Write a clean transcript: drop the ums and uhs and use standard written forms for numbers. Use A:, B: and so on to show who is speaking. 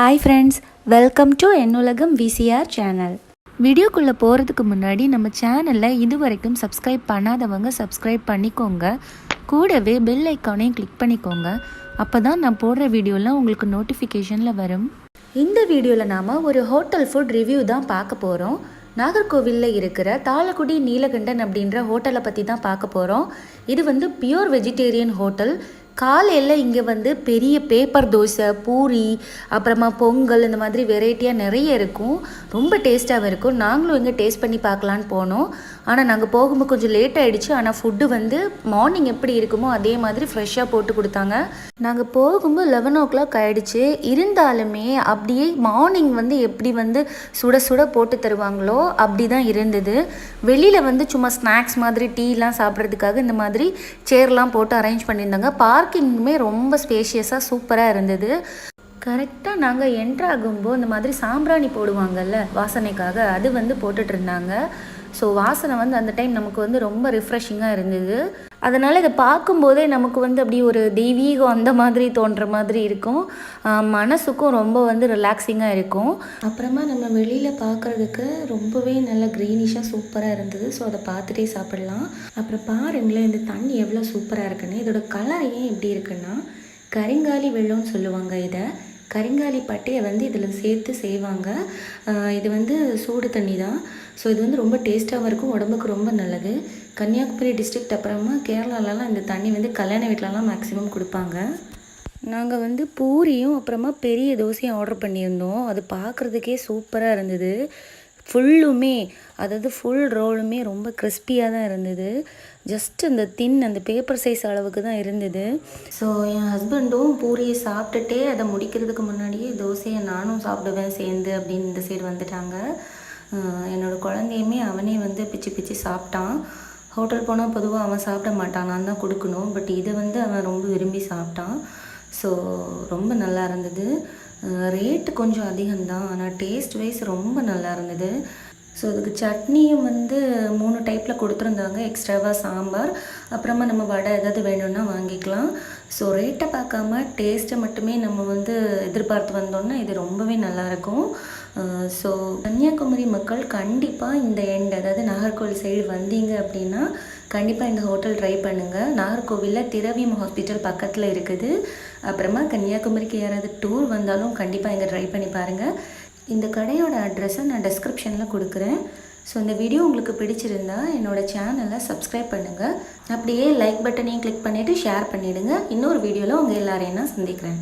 A: Hi friends, welcome to என்னுலகம் VCR channel. வீடியோக்குள்ளே போகிறதுக்கு முன்னாடி நம்ம சேனலில் இது வரைக்கும் சப்ஸ்கிரைப் பண்ணாதவங்க சப்ஸ்கிரைப் பண்ணிக்கோங்க. கூடவே பெல் ஐக்கானையும் கிளிக் பண்ணிக்கோங்க. அப்போ தான் நான் போடுற வீடியோலாம் உங்களுக்கு நோட்டிஃபிகேஷனில் வரும். இந்த வீடியோவில் நாம் ஒரு ஹோட்டல் ஃபுட் ரிவ்யூ தான் பார்க்க போகிறோம். நாகர்கோவிலில் இருக்கிற தாளக்குடி நீலகண்டன் அப்படின்ற ஹோட்டலை பற்றி தான் பார்க்க போகிறோம். இது வந்து பியூர் வெஜிடேரியன் ஹோட்டல். காலையில் இங்கே வந்து பெரிய பேப்பர் தோசை, பூரி, அப்புறமா பொங்கல், இந்த மாதிரி வெரைட்டியாக நிறைய இருக்கும். ரொம்ப டேஸ்ட்டாகவும் இருக்கும். நாங்களும் இங்கே டேஸ்ட் பண்ணி பார்க்கலான்னு போனோம். ஆனால் நாங்கள் போகும்போது கொஞ்சம் லேட் ஆகிடுச்சு. ஆனால் ஃபுட்டு வந்து மார்னிங் எப்படி இருக்குமோ அதே மாதிரி ஃப்ரெஷ்ஷாக போட்டு கொடுத்தாங்க. நாங்கள் போகும்போது 11 o'clock ஆகிடுச்சு. இருந்தாலுமே அப்படியே மார்னிங் வந்து எப்படி வந்து சுட சுட போட்டு தருவாங்களோ அப்படி தான் இருந்தது. வெளியில் வந்து சும்மா ஸ்நாக்ஸ் மாதிரி டீலாம் சாப்பிட்றதுக்காக இந்த மாதிரி சேர்லாம் போட்டு அரேஞ்ச் பண்ணியிருந்தாங்க. பார்க்கிங்குமே ரொம்ப ஸ்பேஷியஸாக சூப்பராக இருந்தது. கரெக்டாக நாங்கள் என்ட்ராகும்போது இந்த மாதிரி சாம்பிராணி போடுவாங்கல்ல வாசனைக்காக, அது வந்து போட்டுட்டு இருந்தாங்க. ஸோ வாசனை வந்து அந்த டைம் நமக்கு வந்து ரொம்ப ரிஃப்ரெஷிங்காக இருந்தது. அதனால் இதை பார்க்கும்போதே நமக்கு வந்து அப்படி ஒரு தெய்வீகம் அந்த மாதிரி தோன்ற மாதிரி இருக்கும். மனசுக்கும் ரொம்ப வந்து ரிலாக்ஸிங்காக இருக்கும். அப்புறமா நம்ம வெளியில் பார்க்குறதுக்கு ரொம்பவே நல்ல க்ரீனிஷாக சூப்பராக இருந்தது. ஸோ அதை பார்த்துட்டே சாப்பிட்லாம். அப்புறம் பாருங்களேன், இந்த தண்ணி எவ்வளோ சூப்பராக இருக்குன்னு. இதோட கலர் ஏன் எப்படி இருக்குன்னா, கருங்காலி வெள்ளம்னு சொல்லுவாங்க. இதை கருங்காலி பட்டையை வந்து இதில் சேர்த்து செய்வாங்க. இது வந்து சூடு தண்ணி தான். ஸோ இது வந்து ரொம்ப டேஸ்ட்டாகவும் இருக்கும், உடம்புக்கு ரொம்ப நல்லது. கன்னியாகுமரி டிஸ்ட்ரிக்ட் அப்புறமா கேரளாலலாம் இந்த தண்ணி வந்து கல்யாண வீட்டிலலாம் மேக்ஸிமம் கொடுப்பாங்க. நாங்கள் வந்து பூரியும் அப்புறமா பெரிய தோசையும் ஆர்டர் பண்ணியிருந்தோம். அது பார்க்குறதுக்கே சூப்பராக இருந்தது. ஃபுல்லுமே, அதாவது ஃபுல் ரோலுமே ரொம்ப கிறிஸ்பியாக தான் இருந்தது. ஜஸ்ட் அந்த பேப்பர் சைஸ் அளவுக்கு தான் இருந்தது. ஸோ என் ஹஸ்பண்டும் பூரியை சாப்பிட்டுட்டே அதை முடிக்கிறதுக்கு முன்னாடியே தோசையை நானும் சாப்பிடுவேன் சேர்ந்து அப்படின்னு இந்த சைடு வந்துட்டாங்க. என்னோடய குழந்தையுமே அவனே வந்து பிச்சு பிச்சு சாப்பிட்டான். ஹோட்டல் போனால் பொதுவாக அவன் சாப்பிட மாட்டான், நான் தான் கொடுக்கணும். பட் இதை வந்து அவன் ரொம்ப விரும்பி சாப்பிட்டான். ஸோ ரொம்ப நல்லா இருந்தது. ரேட்டு கொஞ்சம் அதிகம்தான், ஆனால் டேஸ்ட் வைஸ் ரொம்ப நல்லா இருந்தது. ஸோ அதுக்கு சட்னியும் வந்து 3 டைப்பில் கொடுத்துருந்தாங்க. எக்ஸ்ட்ராவாக சாம்பார், அப்புறமா நம்ம வடை ஏதாவது வேணும்னா வாங்கிக்கலாம். ஸோ ரேட்டை பார்க்காம டேஸ்ட்டை மட்டுமே நம்ம வந்து எதிர்பார்த்து வந்தோம்னா இது ரொம்பவே நல்லாயிருக்கும். ஸோ கன்னியாகுமரி மக்கள் கண்டிப்பாக இந்த அதாவது நாகர்கோவில் சைடு வந்தீங்க அப்படின்னா கண்டிப்பாக இந்த ஹோட்டல் ட்ரை பண்ணுங்கள். நாகர்கோவிலில் திரவியம் ஹாஸ்பிட்டல் பக்கத்தில் இருக்குது. அப்புறமா கன்னியாகுமரிக்கு யாராவது டூர் வந்தாலும் கண்டிப்பாக இங்கே ட்ரை பண்ணி பாருங்கள். இந்த கடையோட அட்ரஸை நான் டிஸ்கிரிப்ஷனில் கொடுக்குறேன். ஸோ இந்த வீடியோ உங்களுக்கு பிடிச்சிருந்தா என்னோடய சேனலை சப்ஸ்கிரைப் பண்ணுங்கள். அப்படியே லைக் பட்டனையும் கிளிக் பண்ணிவிட்டு ஷேர் பண்ணிவிடுங்க. இன்னொரு வீடியோவில் உங்கள் எல்லாரையும் நான் சந்திக்கிறேன்.